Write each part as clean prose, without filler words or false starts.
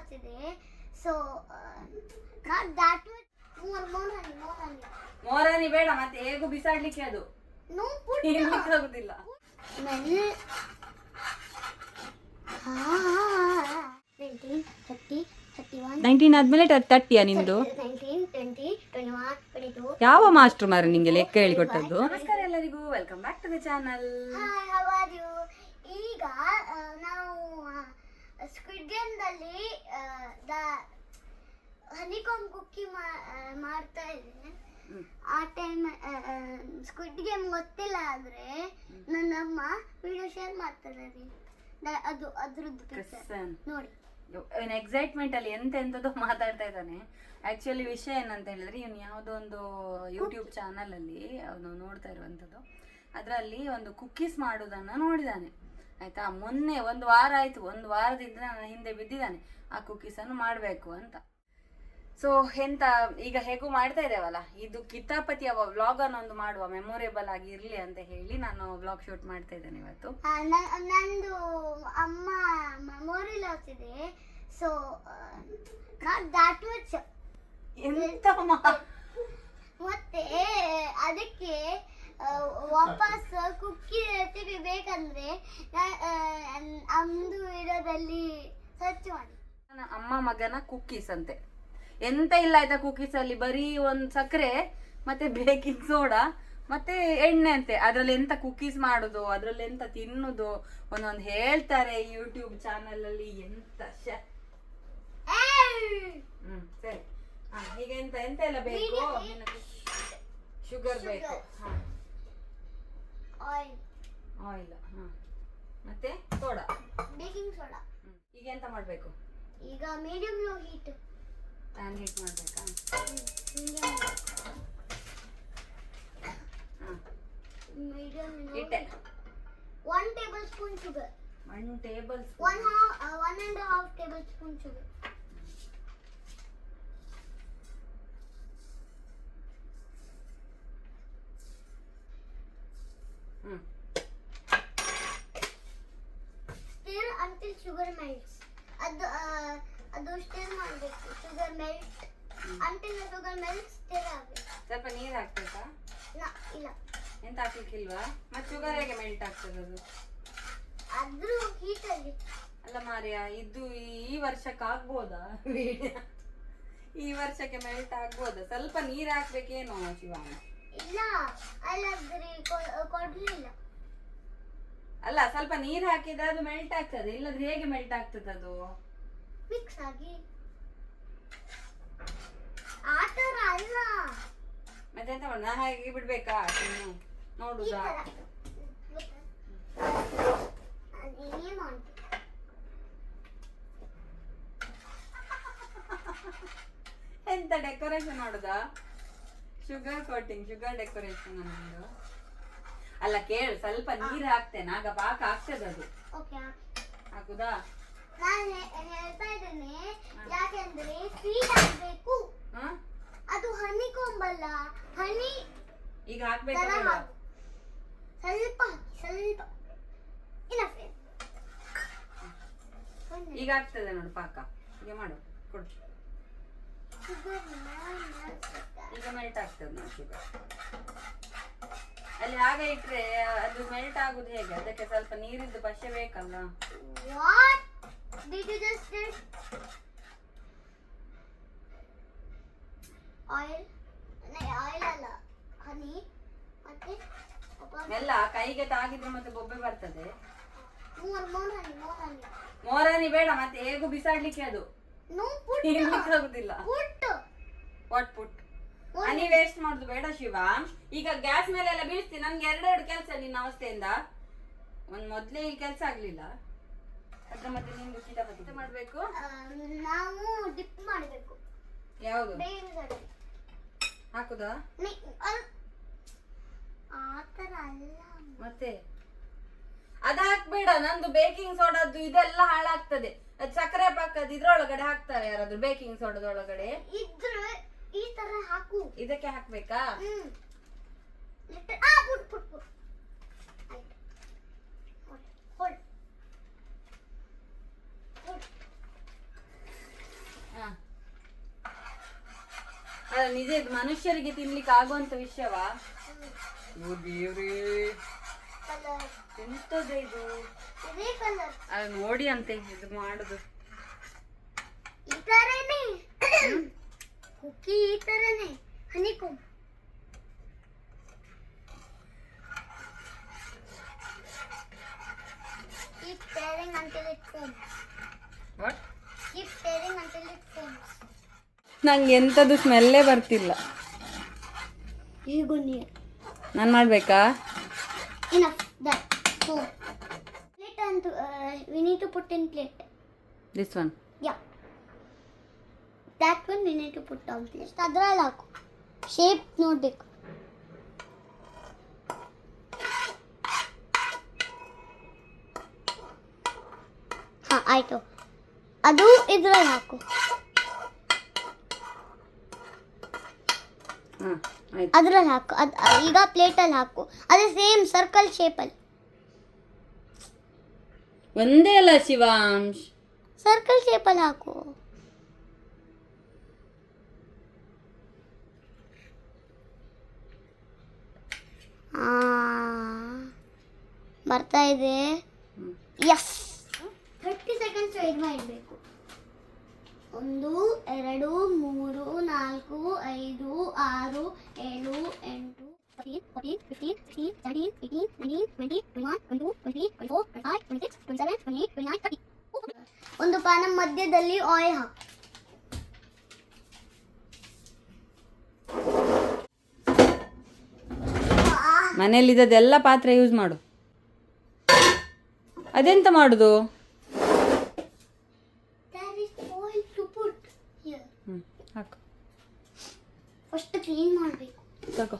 ಆಗ್ತಿದೆ. So not that ಮೋರಾನಿ ಬೇಡ, ಮತ್ತೆ ಹೇಗೂ ಬಿಸಾಡ್ಲಿಕ್ಕೆ ಅದು ನೋ ಪುಟ್ ಆಗುದಿಲ್ಲ. 19 ಆದ್ಮೇಲೆ 30 ನಿಂದು. ಯಾವ ಮಾಸ್ಟರ್ ಮಾರ ನಿಂಗೆ ಲೆಕ್ಕ ಹೇಳಿಕೊಟ್ಟದ್ದು? ನಮಸ್ಕಾರ ಎಲ್ಲರಿಗೂ, welcome back to the channel. ಈಗ ನಾವು ಸ್ಕ್ವಿಡ್ ಗೇಮ್ ದಲ್ಲಿ ಹನಿಕಾಂಬ್ ಕುಕ್ಕಿ ಮಾಡ್ತಾ ಇದ್ದೇನೆ. ಆ ಟೈಮ್ ಸ್ಕ್ವಿಡ್ ಗೇಮ್ ಗೊತ್ತಿಲ್ಲ ಆದ್ರೆ ನನ್ನ ಅಮ್ಮ ವಿಡಿಯೋ ಶೇರ್ ಮಾಡ್ತಾರೆ. ಅದು ಅದ್ರದ್ದು ಪಿಕ್ಚರ್ ನೋಡಿ. ಎಕ್ಸೈಟ್ಮೆಂಟ್ ಅಲ್ಲಿ ಎಂತೆಂಥದ್ದು ಮಾತಾಡ್ತಾ ಇದ್ದಾನೆ. ಆಕ್ಚುಲಿ ವಿಷಯ ಏನಂತ ಹೇಳಿದ್ರೆ, ಇವನು ಯಾವುದೋ ಒಂದು ಯೂಟ್ಯೂಬ್ ಚಾನಲ್ ಅಲ್ಲಿ ಅವನು ನೋಡ್ತಾ ಇರುವಂಥದ್ದು. ಅದರಲ್ಲಿ ಒಂದು ಕುಕ್ಕೀಸ್ ಮಾಡೋದನ್ನ ನೋಡಿದಾನೆ, ಆಯ್ತಾ. ಮೊನ್ನೆ ಒಂದು ವಾರ ಆಯ್ತು, ಒಂದು ವಾರದಿಂದ ನನ್ನ ಹಿಂದೆ ಬಿದ್ದಿದ್ದಾನೆ ಆ ಕುಕ್ಕೀಸನ್ನು ಮಾಡಬೇಕು ಅಂತ. ಸೊ ಎಂತ ಈಗ ಹೇಗೂ ಮಾಡ್ತಾ ಇದ್ದೇವಲ್ಲ, ಇದು ಕಿತಾಪತಿಯ ವ್ಲಾಗ್ ಅನ್ನೊಂದು ಮಾಡುವ, ಮೆಮೊರೇಬಲ್ ಆಗಿ ಇರ್ಲಿ ಅಂತ ಹೇಳಿ ನಾನು ವ್ಲಾಗ್ ಶೂಟ್ ಮಾಡ್ತಾ ಇದ್ದೇನೆ ಇವತ್ತು. ನಂದು ಅಮ್ಮ ಮೆಮೊರಿ ಲಾಸ್ ಇದೆ. So not that much. ಎಂತ ಮತ್ತೆ ಅದಕ್ಕೆ ವಾಪಸ್ ಕುಕ್ಕಿ ರೆಸಿಪಿ ಬೇಕಂದ್ರೆ ನಮ್ದು ವಿಡಿಯೋದಲ್ಲಿ ಸರ್ಚ್ ಮಾಡಿ. ಅಮ್ಮ ಮಗನ ಕುಕ್ಕೀಸ್ ಅಂತೆ, ಎಂತ ಇಲ್ಲ ಆಯ್ತಾ. ಕುಕ್ಕೀಸ್ ಅಲ್ಲಿ ಬರೀ ಒಂದು ಸಕ್ಕರೆ ಮತ್ತೆ ಬೇಕಿಂಗ್ ಸೋಡಾ ಮತ್ತೆ ಎಣ್ಣೆ ಅಂತೆ. ಅದ್ರಲ್ಲಿ ಎಂತ ಕುಕ್ಕೀಸ್ ಮಾಡುದು, ಅದ್ರಲ್ಲಿ ಎಂತ ತಿನ್ನುದು ಒಂದೊಂದು ಹೇಳ್ತಾರೆ ಯೂಟ್ಯೂಬ್ ಚಾನಲ್ ಅಲ್ಲಿ. ಎಂತ ಸರಿ. ಈಗ ಎಂತ ಎಂತ ಎಲ್ಲ ಬೇಕು? ಶುಗರ್ ಬೇಕು, ಆಯಿಲ್, ಮತ್ತೆ ಸೋಡಾ, ಬೇಕಿಂಗ್ ಸೋಡಾ. ಈಗ ಎಂತ ಮಾಡ್ಬೇಕು? ಈಗ medium low heat PAN heat ಮಾಡ್ಬೇಕಾ? ಇಟ್ಟೆ. 1 tablespoon sugar. 1 tablespoon. 1.5 tablespoon sugar. Stir until sugar melts. ಅದು ಸ್ಟಿರ್ ಮಾಡಬೇಕು. Sugar melt until sugar melt stir ಆಗಬೇಕು. ಸ್ವಲ್ಪ ನೀರು ಹಾಕ್ಬೇಕಾ? ಇಲ್ಲ, ಎಂತ ಹಾಕ್ಲಿಕ್ಕಿಲ್ವಾ? ಮತ್ತೆ ಶುಗರ್ ಹೇಗೆ ಮೆಲ್ಟ್ ಆಗ್ತದೆ ಅದು? ಅದ್ರ ಹೀಟ್ ಅಲ್ಲಿ. ಅಲ್ಲ ಮಾರಿಯ, ಇದು ಈ ವರ್ಷಕ್ಕೆ ಆಗ್ಬೋದಾ? ಈ ವರ್ಷಕ್ಕೆ ಮೆಲ್ಟ್ ಆಗ್ಬೋದಾ? ಸ್ವಲ್ಪ ನೀರು ಹಾಕ್ಬೇಕೇನೋ ಶಿವಾನ? ಇಲ್ಲ, ಅಲ್ಲಾದ್ರೆ ಕೊಡ್ಲಿಲ್ಲ. ಅಲ್ಲ, ಸ್ವಲ್ಪ ನೀರು ಹಾಕಿದ್ರೆ ಅದು ಮೆಲ್ಟ್ ಆಗ್ತದೆ, ಇಲ್ಲದ್ರೆ ಹೇಗೆ ಮೆಲ್ಟ್ ಆಗ್ತದೆ ಅದು? ಮಿಕ್ಸ್ ಆಗಿ ಆತರ ಅಲ್ಲ. ಮತ್ತೆ ಎಂತ ಮಾಡ, ನಾ ಹಾಗೆ ಬಿಡ್ಬೇಕಾ? ನೋಡುದಾ? ಎಂತ ಡೆಕೋರೇಷನ್ ಮಾಡುದಾ? ಶುಗರ್ ಕೋಟಿಂಗ್, ಶುಗರ್ ಡೆಕೋರೇಷನ್ ಅನ್ನೋದು. ಅಲ್ಲ ಕೇಳು, ಸ್ವಲ್ಪ ನೀರು ಹಾಕ್ತೇನೆ, ಆಗ ಪಾಕ ಆಗ್ತದೆ ಅದು. ಹಾಕುದಾ? ನಾನು ಹೇಳ್ತಾ ಇದ್ದೇನೆ, ಯಾಕೆಂದ್ರೆ ಸ್ವೀಟ್ ಆಗ್ಬೇಕು. ಅದು ಹನಿ ಕೊಂಬಲ್ಲ, ಹನಿ. ಈಗ ಹಾಕ್ಬೇಕು, ಸ್ವಲ್ಪ ಸ್ವಲ್ಪ ಈಗ ಆಗ್ತದೆ ನೋಡು ಪಾಕ. ಈಗ ಮಾಡು, ಕೊಡು. ಈಗ ಮೆಲ್ಟ್ ಆಗ್ತದೆ ನೋಡಿ ಶುಗರ್. ಅಲ್ಲಿ ಹಾಗೆ ಇಟ್ರೆ ಅದು ಮೆಲ್ಟ್ ಆಗುದು ಹೇಗೆ? ಅದಕ್ಕೆ ಸ್ವಲ್ಪ ನೀರಿದ್ದು ಪಶೆ ಬೇಕಲ್ಲ. What did you just do? Oil ಅಲ್ಲ, ಹನಿ. ಮತ್ತೆ ಎಲ್ಲ ಕೈಗೆ ತಾಗಿದ್ರೆ ಮತ್ತೆ ಬೊಬ್ಬೆ ಬರ್ತದೆ. ಮೋರಾನಿ ಬೇಡ, ಮತ್ತೆ ಹೇಗೂ ಬಿಸಾಡ್ಲಿಕ್ಕೆ ಅದು ಆಗುದಿಲ್ಲ. ಪುಟ್ ಹನಿ ವೇಸ್ಟ್ ಮಾಡುದು ಬೇಡ ಶಿವ. ಈಗ ಗ್ಯಾಸ್ ಮೇಲೆ ಎಲ್ಲ ಬೀಳ್ತೀನಿ, ನನ್ಗೆ 2 ಕೆಲಸ ನಿನ್ನ ಅವಸ್ಥೆಯಿಂದ. ಒಂದ್ ಮೊದ್ಲೇ ಈ ಕೆಲಸ ಆಗ್ಲಿಲ್ಲ, ಅದ್ರ ಮತ್ತೆ ನಿಮ್ದು ಕಿತಾಪತಿ ಮಾಡ್ಬೇಕು. ನಾವು ಡಿಪ್ ಮಾಡಬೇಕು. ಯಾವುದು ಹಾಕುದಾ? ಆತರ ಅಲ್ಲ, ಮತ್ತೆ ಅದ ಹಾಕ್ಬೇಡ. ನಂದು ಬೇಕಿಂಗ್ ಸೋಡಾದ್ದು ಇದೆಲ್ಲ ಹಾಳಾಗ್ತದೆ. ಸಕ್ಕರೆ ಪಾಕದ ಇದ್ರೊಳಗಡೆ ಹಾಕ್ತಾರೆ ಯಾರಾದ್ರೂ, ಬೇಕಿಂಗ್ ಸೋಡಾದೊಳಗಡೆ. ಈ ತರ ಹಾಕು. ಇದಕ್ಕೆ ಹಾಕ್ಬೇಕಾ? ನಿಜ ಇದು ಮನುಷ್ಯರಿಗೆ ತಿನ್ಲಿಕ್ಕೆ ಆಗುವಂತ ವಿಷಯವಾ? ಓ ದೇವ್ರೇ, ಕಲರ್ ಎಂತದ ಇದು? ಇದೇ ಕಲರ್. ಅದು ನೋಡಿ ಅಂತೆ ಇದು ಮಾಡುದು. ಈ ತರನೇ ಕುಕ್ಕಿ, ಈ ತರನೇ ಹನಿಕೋಮ್. Keep stirring until it foams. What? Keep stirring until it foams. ನಂಗೆ ಎಂಥದ್ದು ಸ್ಮೆಲ್ಲೇ ಬರ್ತಿಲ್ಲ. You go near. ನಾನು ಮಾಡ್ಬೇಕಾ? Enough. That. Foam. Plate and we need to put in plate. This one. Yeah. That one we need to put on plate. ಅದ್ರಲ್ಲಿ ಹಾಕು. Shape ನೋಡ್ಬೇಕು. ಹಾ ಆಯ್ತು. ಅದು ಇದ್ರಲ್ಲಿ ಹಾಕು. ಆಯ್ತು. ಅದ್ರಲ್ಲಿ ಹಾಕು. ಈಗ ಪ್ಲೇಟಲ್ಲಿ ಹಾಕು. ಅದೇ ಸೇಮ್ ಸರ್ಕಲ್ ಶೇಪಲ್ಲಿ. ಒಂದೇ ಅಲ್ಲ ಶಿವಾಂಶ್, ಸರ್ಕಲ್ ಶೇಪಲ್ಲಿ ಹಾಕು. ಬರ್ತಾ ಇದೆ. ಎಸ್. 30 ಸೆಕೆಂಡ್ಸ್ ವೇಟ್ ಮಾಡಬೇಕು. 1 2 3 4 5 6 7 8 14 15 16 17 18 19 20 21 22 23 24 25 26 27 28 29 30. ಒಂದು ಪಾನ ಮಧ್ಯದಲ್ಲಿ ಆಯಿಲ್ ಹಾಕು. ಮನೆಯಲ್ಲಿದ್ದದೆಲ್ಲ ಪಾತ್ರೆ ಯೂಸ್ ಮಾಡು. ಅದೆಂತ ಮಾಡುದು? There is oil to put here. ಹಾಕು. ಫಸ್ಟ್ ಕ್ಲೀನ್ ಮಾಡಬೇಕು. ತಗೋ.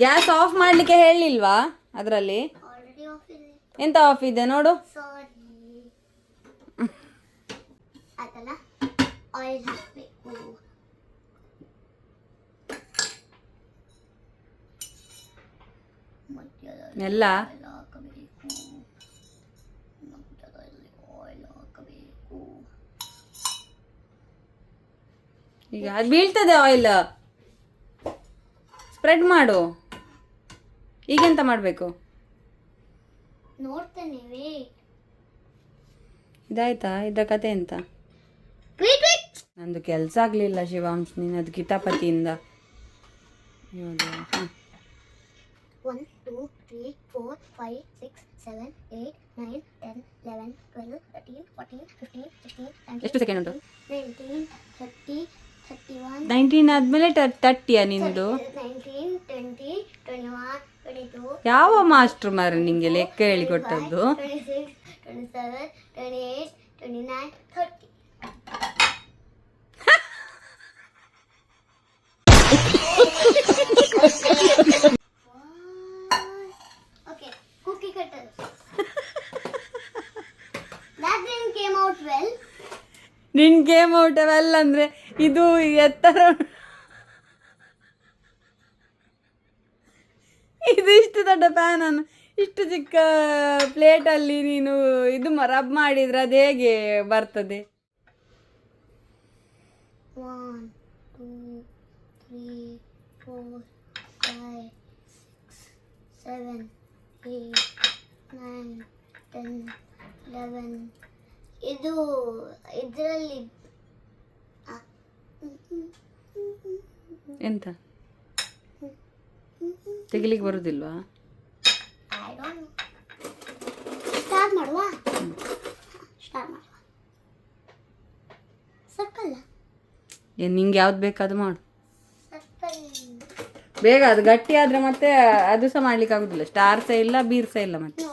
ಗ್ಯಾಸ್ ಆಫ್ ಮಾಡ್ಲಿಕ್ಕೆ ಹೇಳಿಲ್ವಾ ಅದರಲ್ಲಿ? ಆಲ್ರೆಡಿ ಆಫ್ ಇದೆ. ಎಂತ ಆಫ್ ಇದೆ ನೋಡು. ಸಾರಿ. ಅದಲ್ಲ ಆಯಿಲ್ ಹಾಕಬೇಕು. ಎಲ್ಲ ಹಾಕಬೇಕು. ಮಧ್ಯದಲ್ಲಿ ಆಯಿಲ್ ಹಾಕಬೇಕು. ಈಗ ಅದು ಬೀಳ್ತದೆ ಆಯಿಲ್. ಸ್ಪ್ರೆಡ್ ಮಾಡು. ಈಗೆಂತ ಮಾಡಬೇಕು? ನೋಡ್ತೇನೆ. ವೇಟ್. ಇದಾಯ್ತಾ? ಇದರ ಕತೆ ಎಂತ? Wait wait. ನಂದು ಕೆಲಸ ಆಗಲಿಲ್ಲ ಶಿವಾಂಶ್, ನಿನ್ನದು ಕಿತಾಪತಿಯಿಂದ. 1 2 3 4 5 6 7 8 9 10 11 12 13 14 15 16 17. ಎಷ್ಟು ಸೆಕೆಂಡ್ ಉಂಟು? 19 30 31. 19 ಆದ್ಮೇಲೆ 30ಯಾ ನಿಂದು? 19 20 21 22. ಯಾವ ಮಾಸ್ಟ್ರು ಮಾರ ನಿಂಗೆ ಲೆಕ್ಕ ಹೇಳಿಕೊಟ್ಟದ್ದು? 26 27 28 29 30. Okay, cookie cutter. That didn't came out well. ನಿನ್ ಗೇಮ್ ಔಟವೆಲ್ಲ ಅಂದ್ರೆ ಇದು ಎತ್ತರ, ಇದು ಇಷ್ಟು ದೊಡ್ಡ ಪ್ಯಾನ್ ಅನ್ನು ಇಷ್ಟು ಚಿಕ್ಕ ಪ್ಲೇಟಲ್ಲಿ ನೀನು ಇದು ರಬ್ ಮಾಡಿದ್ರೆ ಅದು ಹೇಗೆ ಬರ್ತದೆ? 1 2 3 4 5 6 7 8 9 10 11. ಇದು ಇದರಲ್ಲಿ ಎಂತ ತೆಗಿಲಿಕ್ಕೆ ಬರುದಿಲ್ವಾ? I don't know. ಸ್ಟಾರ್ಟ್ ಮಾಡುವ. ಸ್ಟಾರ್ಟ್ ಮಾಡುವ. ಸರ್ಕಲ್ ನಿಂಗೆ ಯಾವ್ದು ಬೇಕು ಅದು ಮಾಡು. ಸರ್ಕಲ್. ಬೇಗ, ಅದು ಗಟ್ಟಿ ಆದ್ರೆ ಮತ್ತೆ ಅದು ಸಹ ಮಾಡ್ಲಿಕ್ಕೆ ಆಗುದಿಲ್ಲ. ಸ್ಟಾರ್ ಸಹ ಇಲ್ಲ, ಬೀರ್ ಸಹ ಇಲ್ಲ. ಮತ್ತೆ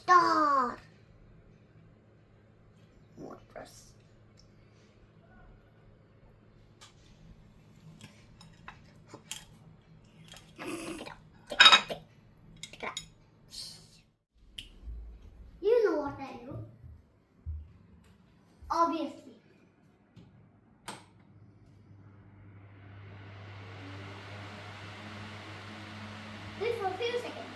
star. More press. You know what I do? Obviously. Wait for a few seconds.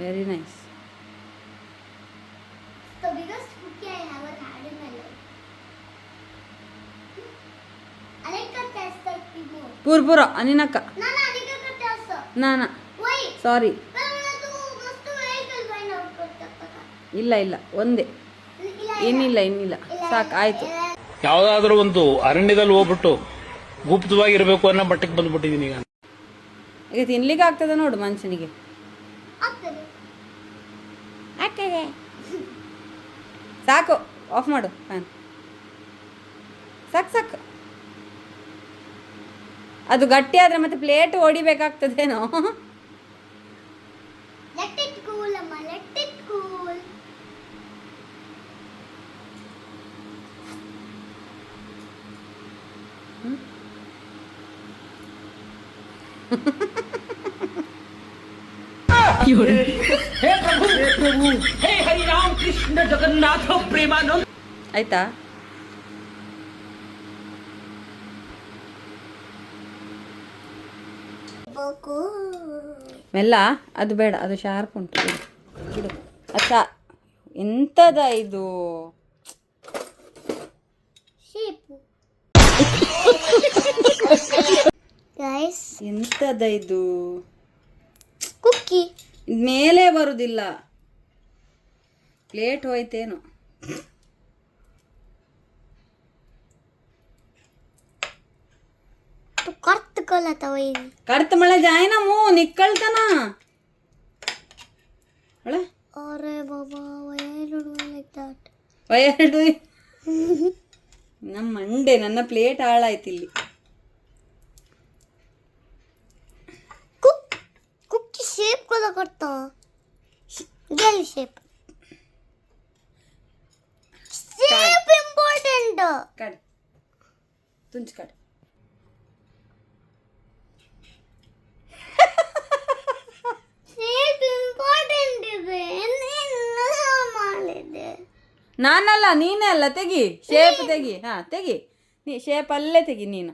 Very nice. The biggest cookie I ever had in my life. Anika tested Timur. ಪೂರ್ಪುರ ಅನಿನಕ್ಕ Nana Anika ka test. ನಾನ Why? Sorry. Pero tu must vehicle find out korta. ಇಲ್ಲ ಒಂದೇ, ಇನ್ನಿಲ್ಲ ಸಾಕು ಆಯ್ತು. ಯಾವುದಾದ್ರೂ ಒಂದು ಅರಣ್ಯದಲ್ಲಿ ಹೋಗ್ಬಿಟ್ಟು ಗುಪ್ತವಾಗಿರ್ಬೇಕು ಅನ್ನೋ ಮಟ್ಟಕ್ಕೆ ಬಂದ್ಬಿಟ್ಟಿದೀನಿ ಈಗ. ಈಗ ತಿನ್ಲಿಕ್ಕೆ ಆಗ್ತದೆ ನೋಡು ಮನುಷ್ಯನಿಗೆ. ಆಗ್ತದೆ. ಸಾಕು, ಆಫ್ ಮಾಡು ಫ್ಯಾನ್. ಸಾಕು. ಅದು ಗಟ್ಟಿ ಆದ್ರೆ ಮತ್ತೆ ಪ್ಲೇಟ್ ಹೊಡಿಬೇಕಾಗ್ತದೇನೋ. Let it cool, amma. Let it cool. ಹೇ ಪ್ರಭು ಹೇ ಹರಿರಾಮ್ ಕೃಷ್ಣ ಜಗನ್ನಾಥ ಪ್ರೇಮಾನಂದ. ಆಯ್ತಾ? Boku. ಮೆಲ್ಲ, ಅದು ಬೇಡ, ಅದು ಶಾರ್ಪ್ ಉಂಟು. ಇದು ಎಂತದ ಇದು? Sheep. Guys. ಎಂತದ ಇದು? Cookie. ಮೇಲೆ ಬರುದಿಲ್ಲ. ಪ್ಲೇಟ್ ಹೋಯ್ತೇನು? तू कर्त कला तवई. ಕರ್ತ ಮಳೆ ಜಾಯ್ನ ಮೂ ನಿಕ್ಕಳ್ತನ ಅಳ. अरे बाबा, why are you doing like that? ವಯರ್ಡು ನಮ್ಮ ಮಂಡೆ, ನನ್ನ ಪ್ಲೇಟ್ ಹಾಳಾಯ್ತು ಇಲ್ಲಿ. कुकी शेप कला करता. गेल शेप. Shape important. ಕಡ್ ತುಂಚ್ ಕಡ್. शेप इम्पोर्टेंट ಇದೆ. ಮಾಡಿದೆ. ನಾನಲ್ಲ, ನೀನೇ ಅಲ್ಲ. ತೆಗಿ ಶೇಪ್, ತೆಗಿ. ತೆಗಿ, ನೀ ಶೇಪ್ ಅಲ್ಲೇ ತೆಗಿ ನೀನು.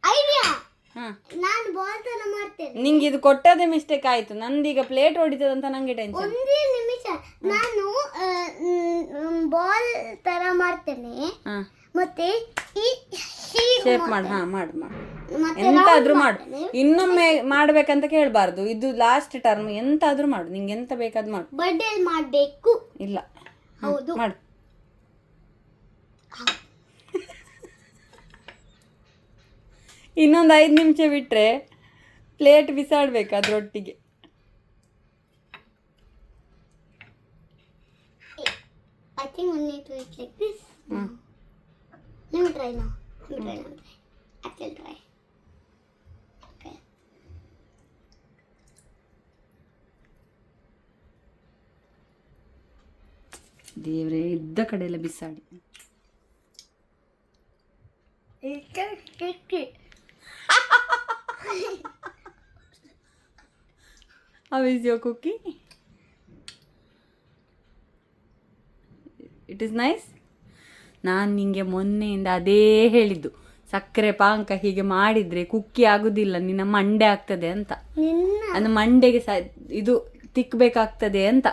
ಐಡಿಯಾ. ಹಾ, ನಾನು ಬಾಲ್ ತರ ಮಾಡ್ತೇನೆ. ನಿಂಗೆ ಇದು ಕೊಟ್ಟದೇ ಮಿಸ್ಟೇಕ್ ಆಯ್ತು. ನಂದೀಗ ಪ್ಲೇಟ್ ಹೊಡಿತದಂತ ನಂಗೆ ಟೆನ್ಷನ್. ಒಂದೇ ನಿಮಿಷ. ನಾನು ಬಾಲ್ ತರ ಮಾಡ್ತೇನೆ. ಮತ್ತೆ ಈ ಶೇಪ್ ಮಾಡು. ಮಾಡು. ಎಂತಾದ್ರೂ ಮಾಡು. ಇನ್ನೊಮ್ಮೆ ಮಾಡ್ಬೇಕಂತ ಕೇಳಬಾರ್ದು. ಇದು ಲಾಸ್ಟ್ ಟರ್ಮ್. ಎಂತಾದ್ರೂ ಮಾಡು, ನಿಂಗೆ ಎಂತ ಬೇಕಾದ್ ಮಾಡು. ಬರ್ಡೇ ಮಾಡ್ಬೇಕು. ಇಲ್ಲ, ಹೌದು ಮಾಡು. ಇನ್ನೊಂದು 5 ನಿಮಿಷ ಬಿಟ್ರೆ plate ಬಿಸಾಡ್ಬೇಕು ಅದ್ರೊಟ್ಟಿಗೆ. I think we need to eat like this. Let me try now. Actually try. Okay. ದೇವ್ರೇ, ಇದ್ದ ಕಡೆ ಎಲ್ಲ ಬಿಸಾಡಿ. How is your cookie? It is nice. ನಾನು ನಿಂಗೆ ಮೊನ್ನೆಯಿಂದ ಅದೇ ಹೇಳಿದ್ದು, ಸಕ್ಕರೆ ಪಾಕ ಹೀಗೆ ಮಾಡಿದರೆ ಕುಕ್ಕಿ ಆಗೋದಿಲ್ಲ, ನಿನ್ನ ಮಂಡೆ ಆಗ್ತದೆ ಅಂತ. ಅದು ಮಂಡೆಗೆ ಇದು ತಿಕ್ಕಬೇಕಾಗ್ತದೆ ಅಂತ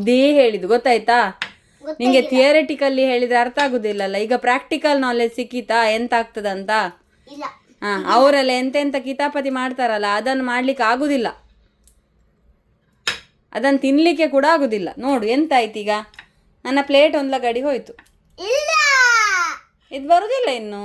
ಇದೇ ಹೇಳಿದ್ದು, ಗೊತ್ತಾಯ್ತಾ? ನಿಂಗೆ ಥಿಯರಿಟಿಕಲ್ಲಿ ಹೇಳಿದ್ರೆ ಅರ್ಥ ಆಗುದಿಲ್ಲಲ್ಲ. ಈಗ ಪ್ರಾಕ್ಟಿಕಲ್ ನಾಲೆಜ್ ಸಿಕ್ಕಿತಾ ಎಂತ ಆಗ್ತದಂತ? ಅವರೆಲ್ಲ ಎಂತೆಂತ ಕಿತಾಪತಿ ಮಾಡ್ತಾರಲ್ಲ, ಅದನ್ನು ಮಾಡ್ಲಿಕ್ಕೆ ಆಗುದಿಲ್ಲ, ಅದನ್ನು ತಿನ್ಲಿಕ್ಕೆ ಕೂಡ ಆಗುದಿಲ್ಲ. ನೋಡು ಎಂತಾಯ್ತು ಈಗ. ನನ್ನ ಪ್ಲೇಟ್ ಒಂದು ಗಡಿ ಹೋಯ್ತು. ಇದು ಬರುದಿಲ್ಲ ಇನ್ನು.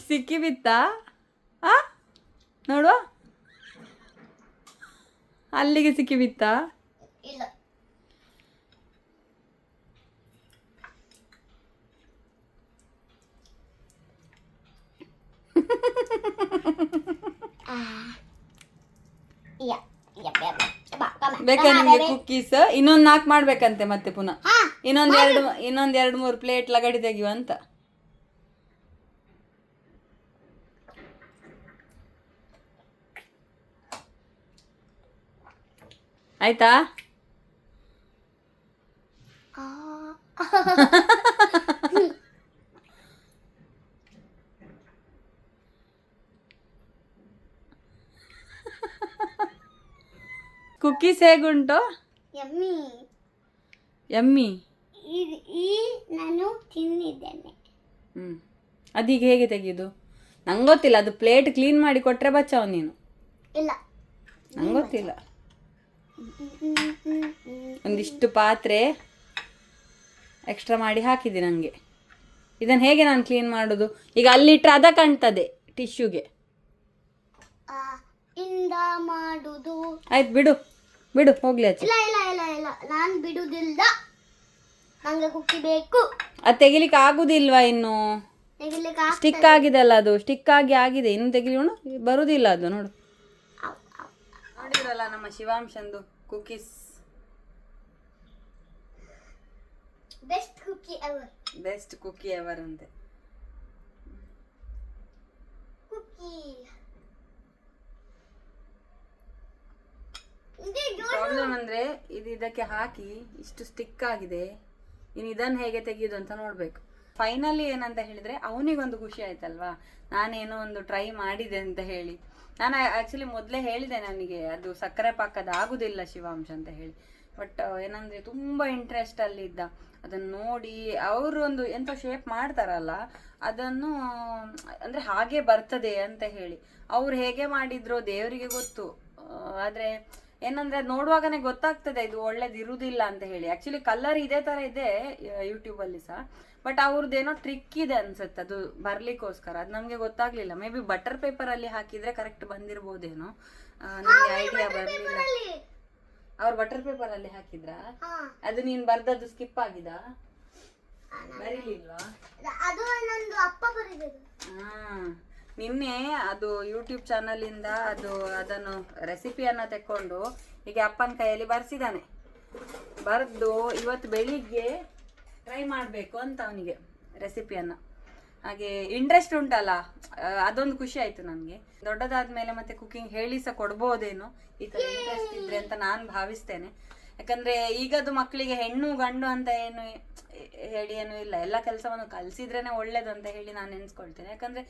ಸಿಕ್ಕಿ ಬಿತ್ತಾ? ನೋಡುವ, ಅಲ್ಲಿಗೆ ಸಿಕ್ಕಿ ಬಿತ್ತಾ? ಇಲ್ಲ. ಬೇಕಾ ನಿಮ್ಗೆ ಕುಕ್ಕೀಸ್? ಇನ್ನೊಂದ್ 4 ಮಾಡ್ಬೇಕಂತೆ ಮತ್ತೆ ಪುನಃ. ಇನ್ನೊಂದ್ 2-3 ಪ್ಲೇಟ್ ಲಗಡಿ ತೆಗಿಯುವ ಅಂತ. ಆಯ್ತಾ? ಕುಕ್ಕೀಸ್ ಹೇಗುಂಟು? ಯಮ್ಮಿ. ಯಮ್ಮಿ. ಈ ನಾನು ತಿಂದಿದ್ದೇನೆ. ಅದೀಗ ಹೇಗೆ ತೆಗೆಯುದು? ನಂಗೆ ಗೊತ್ತಿಲ್ಲ. ಅದು ಪ್ಲೇಟ್ ಕ್ಲೀನ್ ಮಾಡಿ ಕೊಟ್ರೆ ಬಚಾವ್ ನೀನು. ಇಲ್ಲ, ನಂಗೆ ಗೊತ್ತಿಲ್ಲ. ಒಂದಿಷ್ಟು ಪಾತ್ರೆ ಎಕ್ಸ್ಟ್ರಾ ಮಾಡಿ ಹಾಕಿದೆ ನನಗೆ. ಇದನ್ನು ಹೇಗೆ ನಾನು ಕ್ಲೀನ್ ಮಾಡೋದು? ಈಗ ಅಲ್ಲಿಟ್ರೆ ಅದ ಕಾಣ್ತದೆ ಟಿಶ್ಯೂಗೆ. ಇಂದ ಮಾಡುದು. ಆಯ್ತು, ಬಿಡು ಬಿಡು, ಹೋಗ್ಲಿ ಆಚೆ. ಇಲ್ಲ ಇಲ್ಲ ಇಲ್ಲ ಇಲ್ಲ, ನಾನು ಬಿಡುದಿಲ್ಲ. ನಂಗೆ ಕುಕ್ಕಿ ಬೇಕು. ಅದು ತೆಗಿಲಿಕ್ಕೆ ಆಗುದಿಲ್ವಾ ಇನ್ನು? ತೆಗಿಲಿಕ್ಕೆ ಸ್ಟಿಕ್ ಆಗಿದೆ ಅಲ್ಲ, ಅದು ಸ್ಟಿಕ್ ಆಗಿದೆ. ಇನ್ನು ತೆಗಿಯೋಣ, ಬರುದಿಲ್ಲ ಅದು. ನೋಡು, ನೋಡಿದ್ರಲ್ಲ ನಮ್ಮ ಶಿವಾಂಶಂದು cookies. Best cookie ever. Best cookie ever ಅಂತೆ. ಕುಕ್ಕಿ ಪ್ರಾಬ್ಲಮ್ ಅಂದ್ರೆ ಇದಕ್ಕೆ ಹಾಕಿ ಇಷ್ಟು ಸ್ಟಿಕ್ ಆಗಿದೆ. ಇನ್ನು ಇದನ್ನು ಹೇಗೆ ತೆಗೆಯುದು ಅಂತ ನೋಡ್ಬೇಕು. ಫೈನಲಿ ಏನಂತ ಹೇಳಿದ್ರೆ ಅವನಿಗೊಂದು ಖುಷಿ ಆಯ್ತಲ್ವಾ, ನಾನೇನೋ ಒಂದು ಟ್ರೈ ಮಾಡಿದೆ ಅಂತ ಹೇಳಿ. ನಾನು ಆಕ್ಚುಲಿ ಮೊದಲೇ ಹೇಳಿದೆ ನನಗೆ ಅದು ಸಕ್ಕರೆ ಪಾಕದ ಆಗುದಿಲ್ಲ ಶಿವಾಂಶ ಅಂತ ಹೇಳಿ. ಬಟ್ ಏನಂದ್ರೆ ತುಂಬಾ ಇಂಟ್ರೆಸ್ಟ್ ಅಲ್ಲಿ ಇದ್ದ. ಅದನ್ನು ನೋಡಿ ಅವರು ಒಂದು ಎಂತ ಶೇಪ್ ಮಾಡ್ತಾರಲ್ಲ, ಅದನ್ನು ಅಂದ್ರೆ ಹಾಗೆ ಬರ್ತದೆ ಅಂತ ಹೇಳಿ ಅವ್ರು ಹೇಗೆ ಮಾಡಿದ್ರು ದೇವರಿಗೆ ಗೊತ್ತು. ಆದ್ರೆ ಏನಂದ್ರೆ ನೋಡುವಾಗನೇ ಗೊತ್ತಾಗ್ತದೆ ಇದು ಒಳ್ಳೇದಿರುವುದಿಲ್ಲ ಅಂತ ಹೇಳಿ. ಆಕ್ಚುಲಿ ಕಲರ್ ಇದೇ ತರ ಇದೆ ಯೂಟ್ಯೂಬ್ ಅಲ್ಲಿ ಸಹ, ಬಟ್ ಅವ್ರದ್ದೇನೋ ಟ್ರಿಕ್ ಇದೆ ಅನ್ಸುತ್ತೆ ಅದು ಬರ್ಲಿಕ್ಕೋಸ್ಕರ. ಅದು ನಮ್ಗೆ ಗೊತ್ತಾಗ್ಲಿಲ್ಲ. ಮೇ ಬಿ ಬಟರ್ ಪೇಪರ್ ಅಲ್ಲಿ ಹಾಕಿದ್ರೆ ಕರೆಕ್ಟ್ ಬಂದಿರ್ಬೋದೇನೋ, ನಮ್ಗೆ ಐಡಿಯಾ ಬರ್ಲಿಲ್ಲ. ಅವ್ರು ಬಟರ್ ಪೇಪರ್ ಅಲ್ಲಿ ಹಾಕಿದ್ರ? ಅದು ನೀನ್ ಬರ್ದದ್ದು ಸ್ಕಿಪ್ ಆಗಿದ? ಬರೀಲಿಲ್ವಾ? ಅದು ನಂದು ಅಪ್ಪ ಬರಿದದ್ದು. ನಿನ್ನೆ ಅದು ಯೂಟ್ಯೂಬ್ ಚಾನಲ್ ಇಂದ ಅದನ್ನು ರೆಸಿಪಿಯನ್ನ ತೆಕ್ಕೊಂಡು ಹೀಗೆ ಅಪ್ಪನ ಕೈಯಲ್ಲಿ ಬರ್ಸಿದ್ದಾನೆ. ಬರ್ದು ಇವತ್ತು ಬೆಳಿಗ್ಗೆ ಟ್ರೈ ಮಾಡಬೇಕು ಅಂತ ಅವನಿಗೆ ರೆಸಿಪಿಯನ್ನ. ಹಾಗೆ ಇಂಟ್ರೆಸ್ಟ್ ಉಂಟಲ್ಲ, ಅದೊಂದು ಖುಷಿ ಆಯ್ತು ನನಗೆ. ದೊಡ್ಡದಾದ್ಮೇಲೆ ಮತ್ತೆ ಕುಕಿಂಗ್ ಹೇಳಿ ಸಹ ಕೊಡ್ಬೋದೇನೋ ಈ ತರ ಇಂಟ್ರೆಸ್ಟ್ ಇದ್ರೆ ಅಂತ ನಾನು ಭಾವಿಸ್ತೇನೆ. ಯಾಕಂದ್ರೆ ಈಗದು ಮಕ್ಕಳಿಗೆ ಹೆಣ್ಣು ಗಂಡು ಅಂತ ಏನು ಹೇಳಿ ಏನು ಇಲ್ಲ, ಎಲ್ಲ ಕೆಲಸವನ್ನು ಕಲಿಸಿದ್ರೇನೆ ಒಳ್ಳೇದು ಅಂತ ಹೇಳಿ ನಾನು ನೆನ್ಸ್ಕೊಳ್ತೇನೆ. ಯಾಕಂದ್ರೆ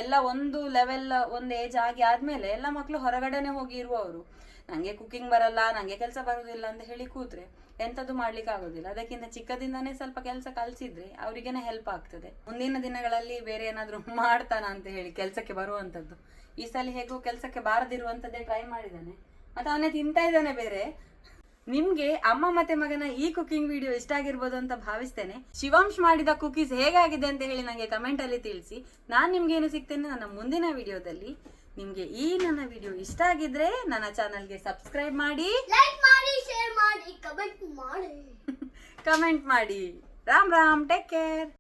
ಎಲ್ಲ ಒಂದು ಲೆವೆಲ್ ಒಂದು ಏಜ್ ಆದ್ಮೇಲೆ ಎಲ್ಲ ಮಕ್ಕಳು ಹೊರಗಡೆನೆ ಹೋಗಿ ಇರುವವರು. ನಂಗೆ ಕುಕಿಂಗ್ ಬರಲ್ಲ, ನಂಗೆ ಕೆಲಸ ಬರುದಿಲ್ಲ ಅಂತ ಹೇಳಿ ಕೂತ್ರೆ ಎಂಥದ್ದು ಮಾಡ್ಲಿಕ್ಕೆ ಆಗೋದಿಲ್ಲ. ಅದಕ್ಕಿಂತ ಚಿಕ್ಕದಿಂದಾನೇ ಸ್ವಲ್ಪ ಕೆಲಸ ಕಲಿಸಿದ್ರೆ ಅವರಿಗೇನೆ ಹೆಲ್ಪ್ ಆಗ್ತದೆ. ಮುಂದಿನ ದಿನಗಳಲ್ಲಿ ಬೇರೆ ಏನಾದ್ರು ಮಾಡ್ತಾನ ಅಂತ ಹೇಳಿ ಕೆಲಸಕ್ಕೆ ಬರುವಂತದ್ದು. ಈ ಸಲ ಹೇಗೋ ಕೆಲಸಕ್ಕೆ ಬಾರದಿರುವಂತದ್ದೇ ಟ್ರೈ ಮಾಡಿದ್ದಾನೆ, ಮತ್ತೆ ಅವನೇ ತಿಂತಾ ಇದ್ದಾನೆ ಬೇರೆ. ನಿಮ್ಗೆ ಅಮ್ಮ ಮತ್ತೆ ಮಗನ ಈ ಕುಕಿಂಗ್ ವಿಡಿಯೋ ಇಷ್ಟ ಆಗಿರ್ಬೋದು ಅಂತ ಭಾವಿಸ್ತೇನೆ. ಶಿವಾಂಶ್ ಮಾಡಿದ ಕುಕೀಸ್ ಹೇಗಾಗಿದೆ ಅಂತ ಹೇಳಿ ನನಗೆ ಕಮೆಂಟ್ ಅಲ್ಲಿ ತಿಳಿಸಿ. ನಾನು ನಿಮ್ಗೆ ಏನು ಸಿಗ್ತೇನೆ ನನ್ನ ಮುಂದಿನ ವಿಡಿಯೋದಲ್ಲಿ. ನಿಮ್ಗೆ ಈ ನನ್ನ ವಿಡಿಯೋ ಇಷ್ಟ ಆಗಿದ್ರೆ ನನ್ನ ಚಾನಲ್ಗೆ ಸಬ್ಸ್ಕ್ರೈಬ್ ಮಾಡಿ, ಲೈಕ್ ಮಾಡಿ, ಶೇರ್ ಮಾಡಿ, ಕಮೆಂಟ್ ಮಾಡಿ. ಕಮೆಂಟ್ ಮಾಡಿ. Ram Ram, take care.